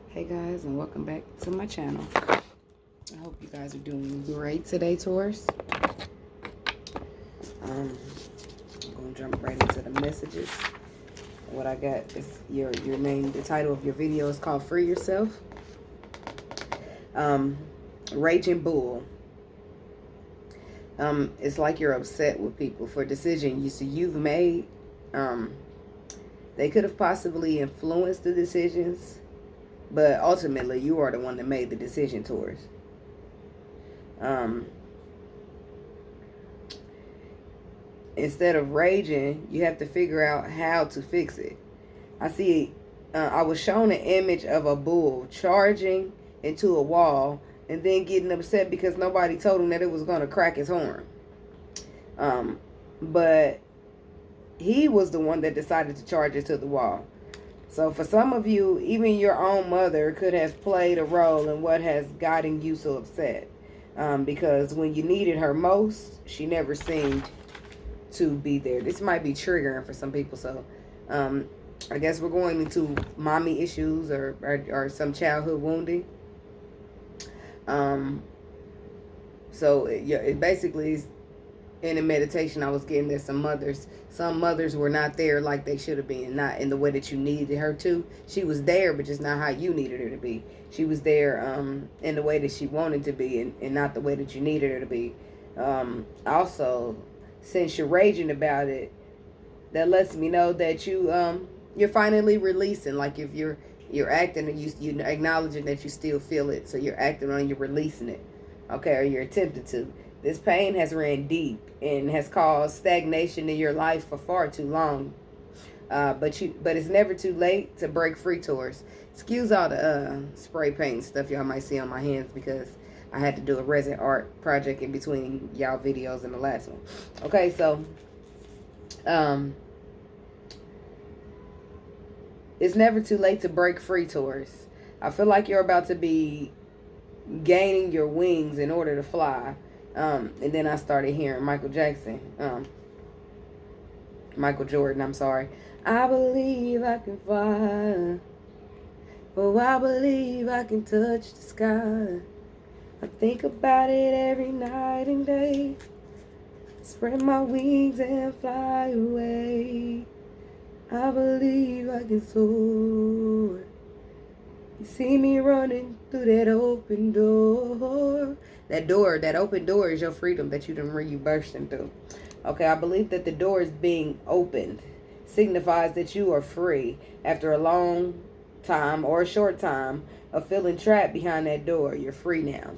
Hey guys, and welcome back to my channel. I hope you guys are doing great today, Taurus. I'm gonna jump right into the messages. What I got is your name. The title of your video is called "Free Yourself." Raging Bull. It's like you're upset with people for a decision you've made. They could have possibly influenced the decisions, but ultimately, you are the one that made the decision, Taurus. Instead of raging, you have to figure out how to fix it. I was shown an image of a bull charging into a wall and then getting upset because nobody told him that it was going to crack his horn. But he was the one that decided to charge it to the wall. So for some of you, even your own mother could have played a role in what has gotten you so upset. Because when you needed her most, she never seemed to be there. This might be triggering for some people. So I guess we're going into mommy issues or some childhood wounding. So it basically is, in a meditation I was getting that some mothers were not there like they should have been, not in the way that you needed her to. She was there, but just not how you needed her to be. She was there in the way that she wanted to be, and not the way that you needed her to be. Also, since you're raging about it, that lets me know that you're finally releasing. Like if you're acting and you acknowledging that you still feel it, so you're acting on, you're releasing it, okay, or you're attempting to. This pain has ran deep and has caused stagnation in your life for far too long. But it's never too late to break free, Taurus. Excuse all the spray paint stuff y'all might see on my hands, because I had to do a resin art project in between y'all videos and the last one. Okay, so it's never too late to break free, Taurus. I feel like you're about to be gaining your wings in order to fly. And then I started hearing Michael Jordan, I'm sorry. I believe I can fly. Oh, I believe I can touch the sky. I think about it every night and day. Spread my wings and fly away. I believe I can soar. You see me running through that open door. That open door is your freedom that you bursting through. Okay, I believe that the door is being opened signifies that you are free after a long time or a short time of feeling trapped behind that door. You're free now.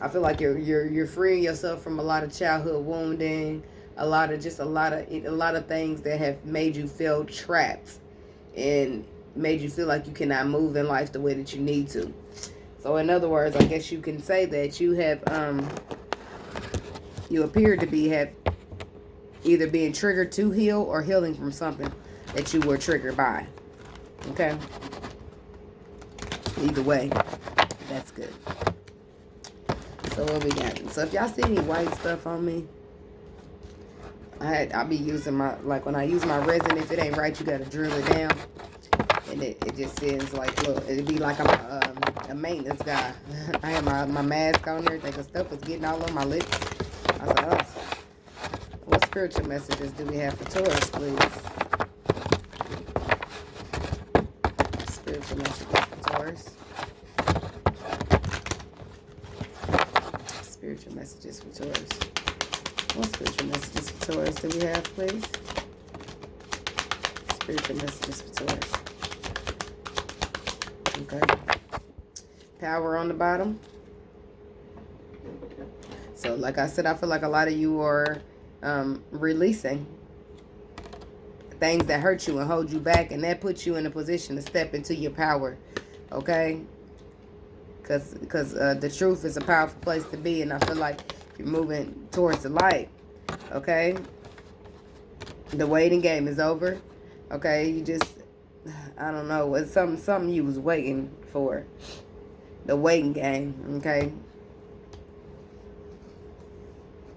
I feel like you're freeing yourself from a lot of childhood wounding, a lot of things that have made you feel trapped and made you feel like you cannot move in life the way that you need to. So in other words, I guess you can say that you have you appear to have either being triggered to heal or healing from something that you were triggered by. Okay? Either way, that's good. So what we got? So if y'all see any white stuff on me, I'll be using like when I use my resin, if it ain't right, you gotta drill it down. And it just says, like, look, it'd be like I'm a maintenance guy. I had my mask on there, because stuff was getting all on my lips. I was like, oh. What spiritual messages do we have for Taurus, please? Spiritual messages for Taurus. Spiritual messages for Taurus. What spiritual messages for Taurus do we have, please? Spiritual messages for Taurus. Okay. Power on the bottom. So like I said, I feel like a lot of you are releasing things that hurt you and hold you back, and that puts you in a position to step into your power. Okay? Because the truth is a powerful place to be, and I feel like you're moving towards the light. Okay? The waiting game is over. Okay? You just, I don't know, it's something you was waiting for. The waiting game, okay?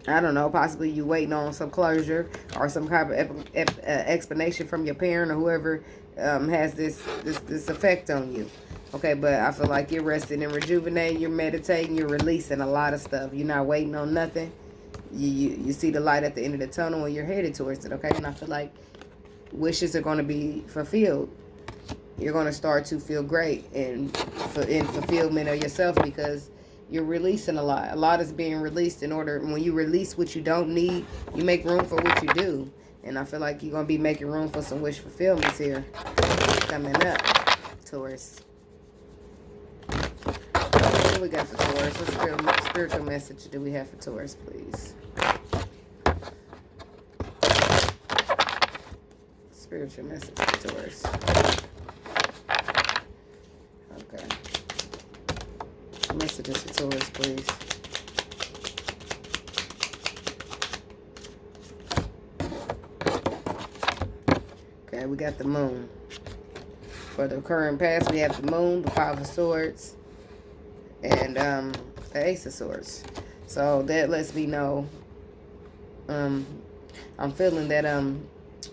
I don't know, possibly you waiting on some closure or some kind of explanation from your parent or whoever has this effect on you. Okay, but I feel like you're resting and rejuvenating. You're meditating. You're releasing a lot of stuff. You're not waiting on nothing. You see the light at the end of the tunnel and you're headed towards it, okay? And I feel like wishes are going to be fulfilled. You're going to start to feel great and in fulfillment of yourself because you're releasing a lot. A lot is being released in order. When you release what you don't need, you make room for what you do. And I feel like you're going to be making room for some wish fulfillments here coming up, Taurus. What we got for Taurus? What spiritual message do we have for Taurus, please? Spiritual message for Taurus. Okay. Messages for Taurus, please. Okay, we got the moon. For the current past, we have the moon, the 5 of swords, and the Ace of Swords. So that lets me know I'm feeling that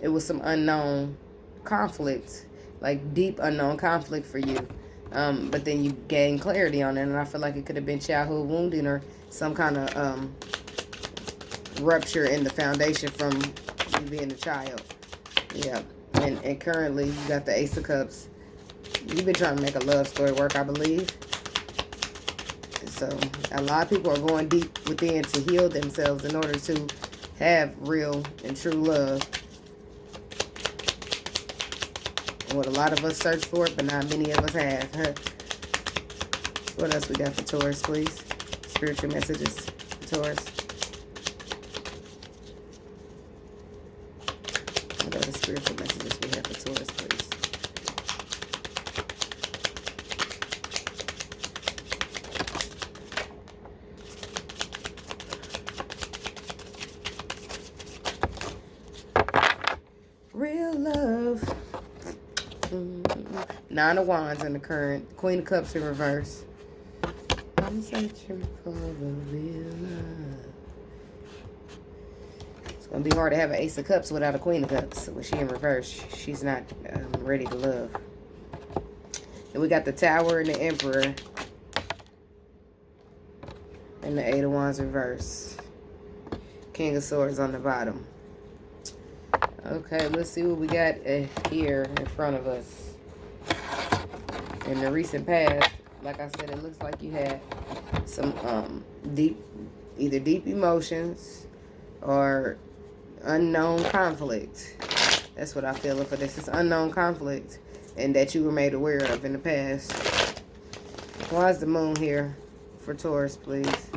it was some unknown conflict, like deep unknown conflict for you. But then you gain clarity on it, and I feel like it could have been childhood wounding or some kind of rupture in the foundation from you being a child. Yeah. And currently you got the Ace of Cups. You've been trying to make a love story work, I believe. So a lot of people are going deep within to heal themselves in order to have real and true love. What a lot of us search for it, but not many of us have. What else we got for Taurus, please? Spiritual messages for Taurus. What are the spiritual messages we have for Taurus, please? Real love. 9 of Wands in the current. Queen of Cups in reverse. I'm searching for the real love. It's going to be hard to have an Ace of Cups without a Queen of Cups. When she in reverse, she's not ready to love. And we got the Tower and the Emperor. And the 8 of Wands reverse. King of Swords on the bottom. Okay, let's see what we got here in front of us. In the recent past, like I said, it looks like you had some either deep emotions or unknown conflict. That's what I feel for this. It's unknown conflict and that you were made aware of in the past. Why is the moon here for Taurus, please?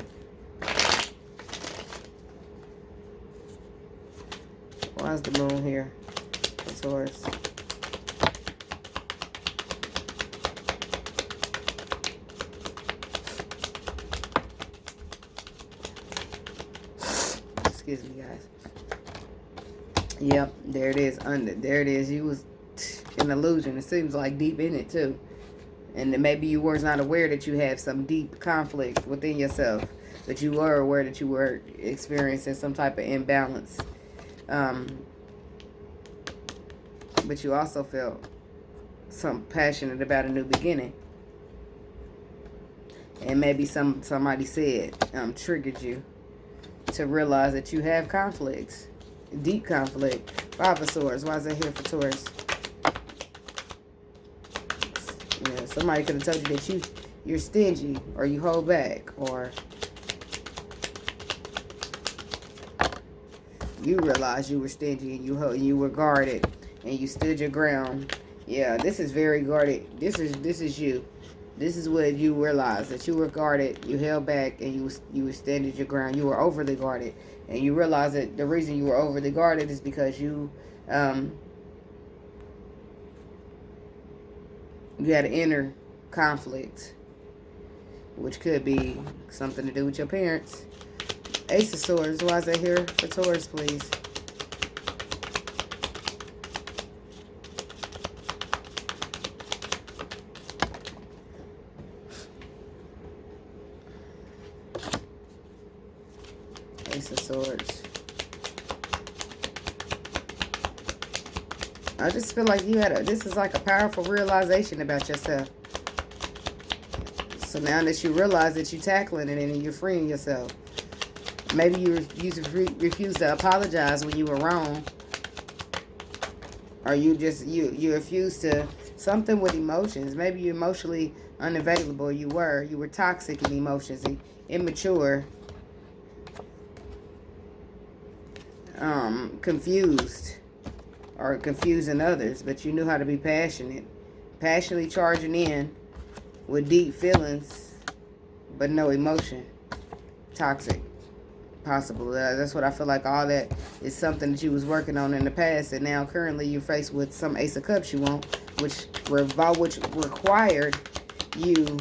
Why is the moon here for Taurus? Excuse me, guys. Yep, there it is. There it is. You was an illusion. It seems like deep in it too. And then maybe you were not aware that you had some deep conflict within yourself. But you were aware that you were experiencing some type of imbalance. But you also felt some passionate about a new beginning. And maybe somebody said, triggered you to realize that you have conflicts. Deep conflict. 5 of Swords. Why is that here for Taurus? Yeah, somebody could have told you that you're stingy or you hold back or you realized you were stingy and you were guarded and you stood your ground. Yeah, this is very guarded. This is you. This is what you realized, that you were guarded, you held back, and you standed your ground. You were overly guarded, and you realized that the reason you were overly guarded is because you had an inner conflict, which could be something to do with your parents. Ace of Swords. Why is that here for Taurus, please? Ace of Swords. I just feel like you had this is like a powerful realization about yourself. So now that you realize that you're tackling it and you're freeing yourself. Maybe you refuse to apologize when you were wrong. Or you refuse to, something with emotions. Maybe you're emotionally unavailable. You were toxic in emotions, immature, confused, or confusing others, but you knew how to be passionately charging in with deep feelings, but no emotion. Toxic. Possible. That's what I feel like. All that is something that you was working on in the past, and now currently you're faced with some Ace of Cups you want, which required you,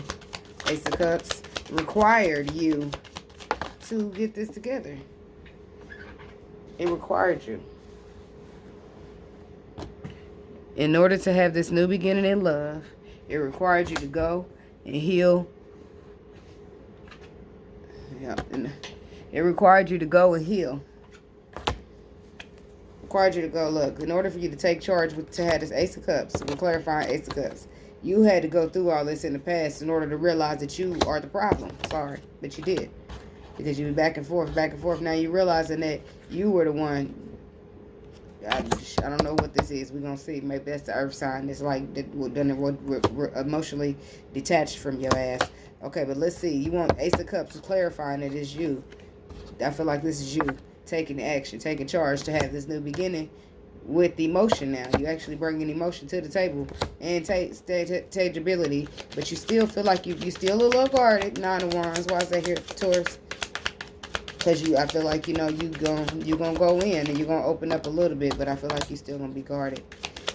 Ace of Cups, required you to get this together. It required you. In order to have this new beginning in love, it required you to go and heal. Yeah, and it required you to go and heal. Required you to go, look, in order for you to take charge to have this Ace of Cups, we're clarifying Ace of Cups, you had to go through all this in the past in order to realize that you are the problem. Sorry, but you did. Because you were back and forth. Now you're realizing that you were the one. I don't know what this is. We're going to see. Maybe that's the earth sign. It's like emotionally detached from your ass. Okay, but let's see. You want Ace of Cups clarifying it is you. I feel like this is you taking action, taking charge to have this new beginning with emotion now. You actually bringing emotion to the table and tangibility, but you still feel like you still a little guarded. 9 of Wands. Why is that here, Taurus? Because I feel like, you gonna go in and you're gonna open up a little bit, but I feel like you still gonna be guarded.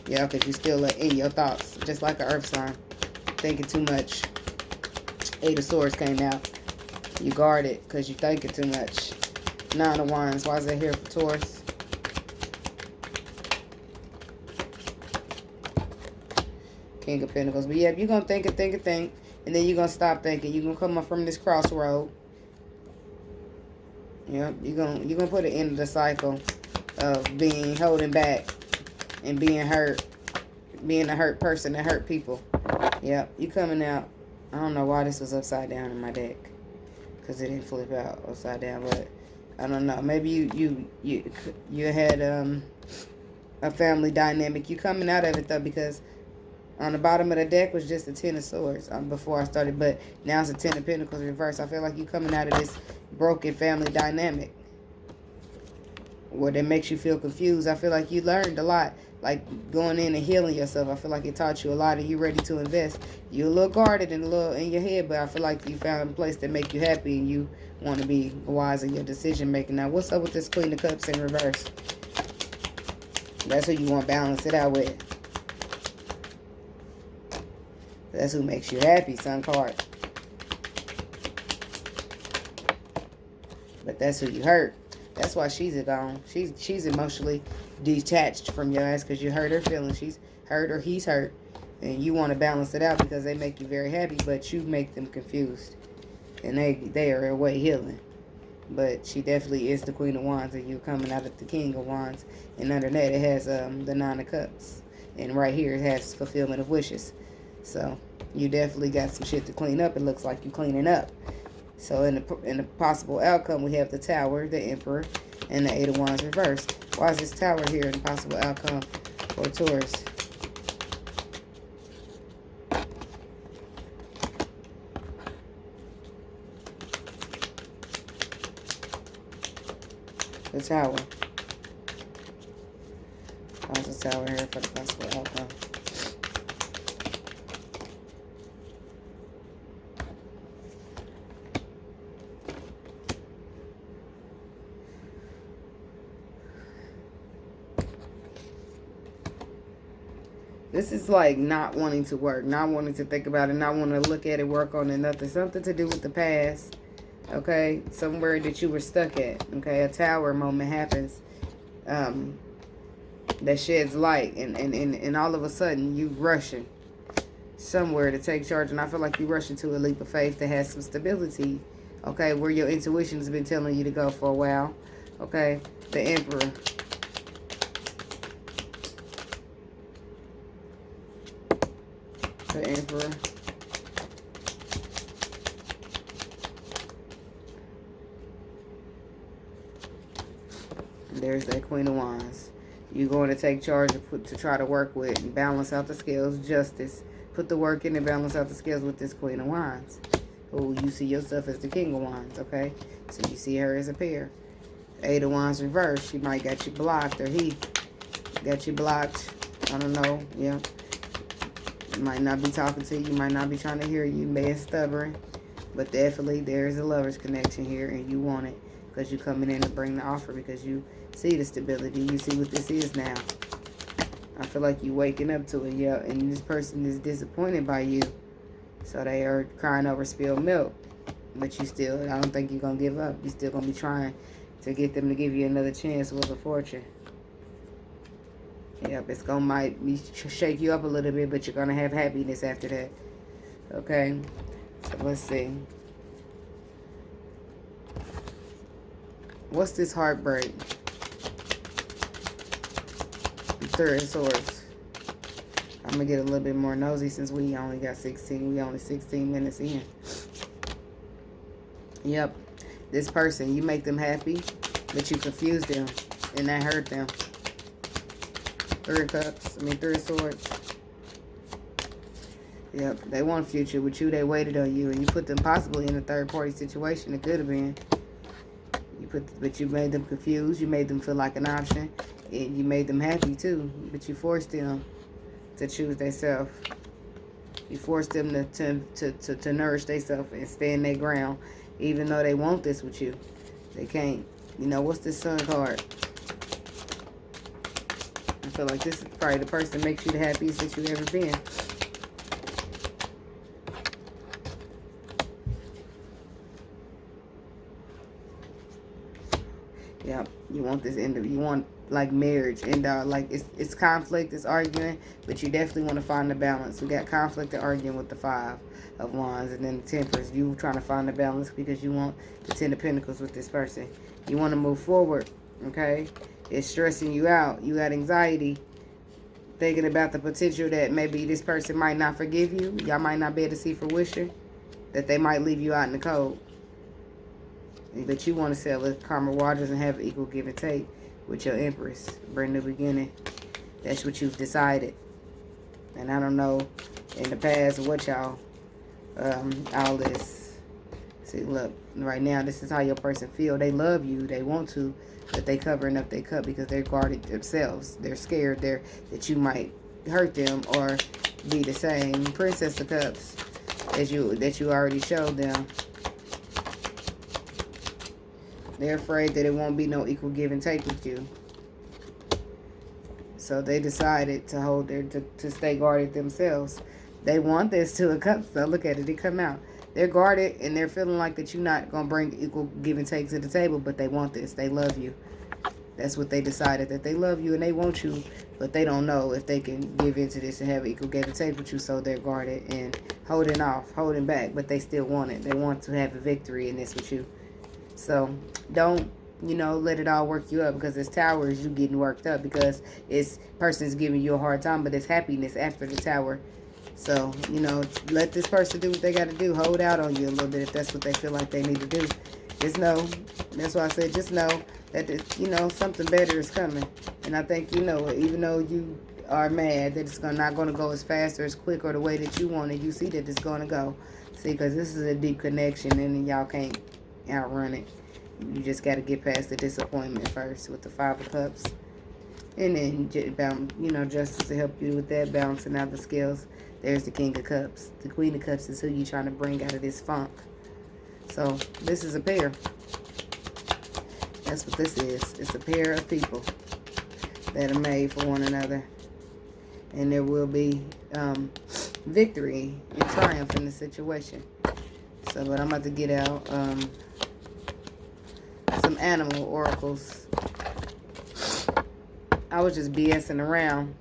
Yeah, because you still in your thoughts, just like an earth sign, thinking too much. 8 of Swords came out. You guarded because you thinking too much. 9 of Wands. Why is that here for Taurus? King of Pentacles. But yeah, you're gonna think, and then you're gonna stop thinking. You're gonna come up from this crossroad. Yep, you're gonna put an end to the cycle of being holding back and being hurt, being a hurt person that hurt people. Yep, you coming out. I don't know why this was upside down in my deck, because it didn't flip out upside down, but I don't know. Maybe you had a family dynamic. You coming out of it though, because on the bottom of the deck was just a 10 of Swords before I started, but now it's a 10 of Pentacles reversed. I feel like you coming out of this broken family dynamic where that makes you feel confused. I feel like you learned a lot, like going in and healing yourself. I feel like it taught you a lot and you ready to invest. You're a little guarded and a little in your head, but I feel like you found a place that make you happy and you want to be wise in your decision making. Now, what's up with this Queen of Cups in reverse? That's who you want to balance it out with. That's who makes you happy, Sun card. But that's who you hurt. That's why she's gone. She's emotionally detached from your ass because you hurt her feelings. She's hurt or he's hurt. And you want to balance it out because they make you very happy, but you make them confused. And they are away healing. But she definitely is the Queen of Wands, and you're coming out of the King of Wands. And under that, it has the 9 of Cups. And right here, it has fulfillment of wishes. So you definitely got some shit to clean up. It looks like you're cleaning up. So in the possible outcome, we have the Tower, the Emperor, and the 8 of Wands reversed. Why is this Tower here in the possible outcome for Taurus? The Tower. Why is the Tower here for the possible outcome? This is like not wanting to work, not wanting to think about it, not wanting to look at it, work on it, nothing. Something to do with the past, okay? Somewhere that you were stuck at, okay? A Tower moment happens that sheds light, and all of a sudden you rushing somewhere to take charge. And I feel like you rushing to a leap of faith that has some stability, okay? Where your intuition has been telling you to go for a while, okay? The Emperor. The Emperor. There's that Queen of Wands. You're going to take charge to try to work with and balance out the scales. Justice. Put the work in and balance out the scales with this Queen of Wands. Oh, you see yourself as the King of Wands, okay? So you see her as a pair. Eight of Wands reversed. She might got you blocked, or he got you blocked. I don't know. Yeah. Might not be talking to you. Might not be trying to hear you. Being stubborn. But definitely there is a lover's connection here, and you want it because you're coming in to bring the offer because you see the stability. You see what this is now. I feel like you waking up to it, yeah. And this person is disappointed by you. So they are crying over spilled milk. But you still, I don't think you're going to give up. You're still going to be trying to get them to give you another chance with a fortune. Yep, it's going to might be shake you up a little bit, but you're going to have happiness after that. Okay? So let's see. What's this heartbreak? Three of Swords. I'm going to get a little bit more nosy since we only got 16. We only 16 minutes in. Yep. This person, you make them happy, but you confuse them, and that hurt them. Three of Swords. Yep. They want a future with you. They waited on you, and you put them possibly in a third-party situation. It could have been. But you made them confused. You made them feel like an option. And you made them happy, too. But you forced them to choose themselves. You forced them to nourish themselves and stand their ground. Even though they want this with you. They can't. You know, what's this Sun card? I feel like this is probably the person that makes you the happiest that you've ever been. Yep. You want this you want like marriage and like it's conflict, it's arguing, but you definitely want to find the balance. We got conflict and arguing with the Five of Wands, and then the Temperance. You trying to find the balance because you want the Ten of Pentacles with this person. You want to move forward, okay? It's stressing you out. You got anxiety, thinking about the potential that maybe this person might not forgive you. Y'all might not be able to see fruition, that they might leave you out in the cold. But you want to sell with karma waters and have equal give and take with your Empress. Brand new beginning. That's what you've decided. And I don't know in the past what y'all, all this. See, look, right now, this is how your person feel. They love you. They want to, but they covering up their cup because they're guarded themselves. They're scared that you might hurt them or be the same Princess of Cups that you already showed them. They're afraid that it won't be no equal give and take with you. So they decided to hold to stay guarded themselves. They want this Two of Cups though. Look at it. It come out. They're guarded and they're feeling like that you're not going to bring equal give and take to the table, but they want this. They love you. That's what they decided, that they love you and they want you, but they don't know if they can give into this and have equal give and take with you, so they're guarded and holding off, holding back, but they still want it. They want to have a victory in this with you. So don't, let it all work you up, because this Tower is you getting worked up because it's person's giving you a hard time, but it's happiness after the Tower. So, let this person do what they got to do. Hold out on you a little bit if that's what they feel like they need to do. Just know, that's why I said just know that, something better is coming. And I think you know it, even though you are mad that it's not going to go as fast or as quick or the way that you want it, you see that it's going to go. See, because this is a deep connection and y'all can't outrun it. You just got to get past the disappointment first with the Five of Cups. And then, justice to help you with that, balancing out the scales. There's the King of Cups. The Queen of Cups is who you're trying to bring out of this funk. So, this is a pair. That's what this is. It's a pair of people that are made for one another. And there will be victory and triumph in the situation. So, but I'm about to get out some animal oracles. I was just BSing around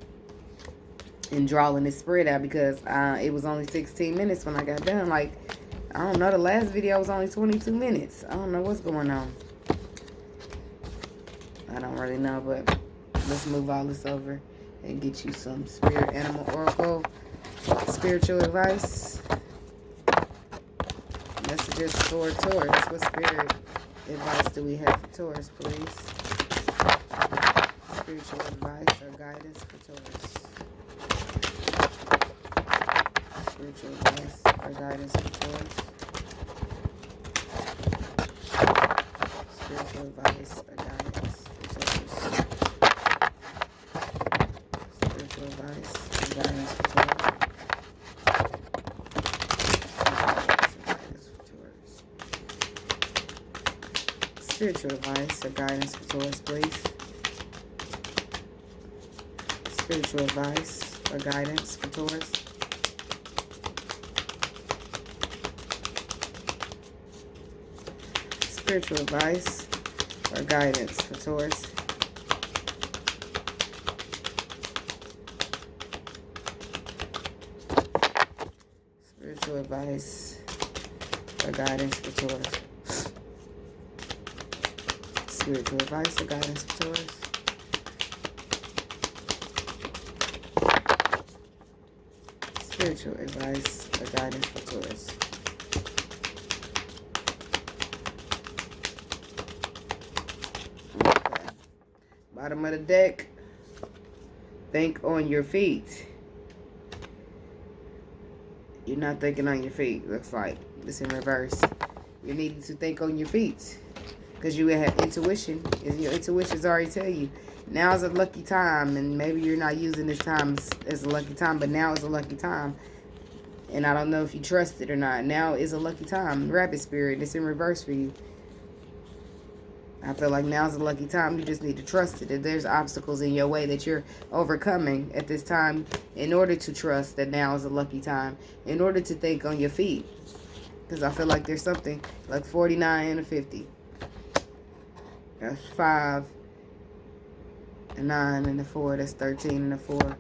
and drawing this spread out because it was only 16 minutes when I got done. Like, I don't know, the last video was only 22 minutes. I don't know what's going on. I don't really know, but let's move all this over and get you some spirit animal oracle, spiritual advice. Messages for Taurus. What spirit advice do we have for Taurus, please? Spiritual advice or guidance for Taurus. Spiritual advice or guidance for Taurus. Spiritual advice or guidance for Taurus. Spiritual advice or guidance for Taurus. Spiritual advice or guidance for Taurus, please. Spiritual advice or guidance for Taurus. Spiritual advice or guidance for Taurus. Spiritual advice or guidance for Taurus. Spiritual advice or guidance for Taurus. Spiritual advice or guidance for Taurus. Okay. Bottom of the deck. Think on your feet. You're not thinking on your feet. Looks like it's in reverse. You need to think on your feet. Because you have intuition. Your intuitions already tell you. Now is a lucky time. And maybe you're not using this time as a lucky time. But now is a lucky time. And I don't know if you trust it or not. Now is a lucky time. Rabbit spirit. It's in reverse for you. I feel like now is a lucky time. You just need to trust it. If there's obstacles in your way that you're overcoming at this time, in order to trust that now is a lucky time. In order to think on your feet. Because I feel like there's something like 49 and a 50. That's 5, a 9 and a 4. That's 13 and a 4.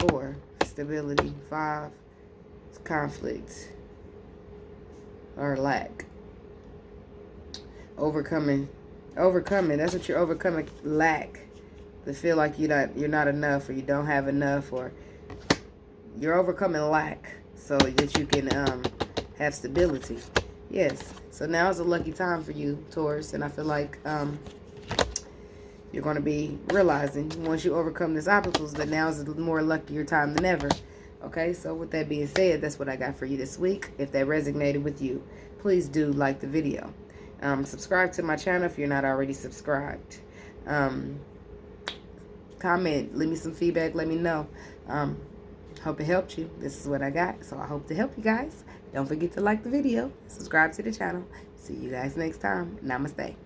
4, stability. 5, conflict or lack. Overcoming. That's what you're overcoming. Lack. To feel like you're not enough, or you don't have enough, or you're overcoming lack so that you can have stability. Yes. So now is a lucky time for you, Taurus, and I feel like you're going to be realizing once you overcome these obstacles that now is a more luckier time than ever. Okay, so with that being said, that's what I got for you this week. If that resonated with you, please do like the video. Subscribe to my channel if you're not already subscribed. Comment, leave me some feedback, let me know. Hope it helped you. This is what I got, so I hope to help you guys. Don't forget to like the video, subscribe to the channel. See you guys next time. Namaste.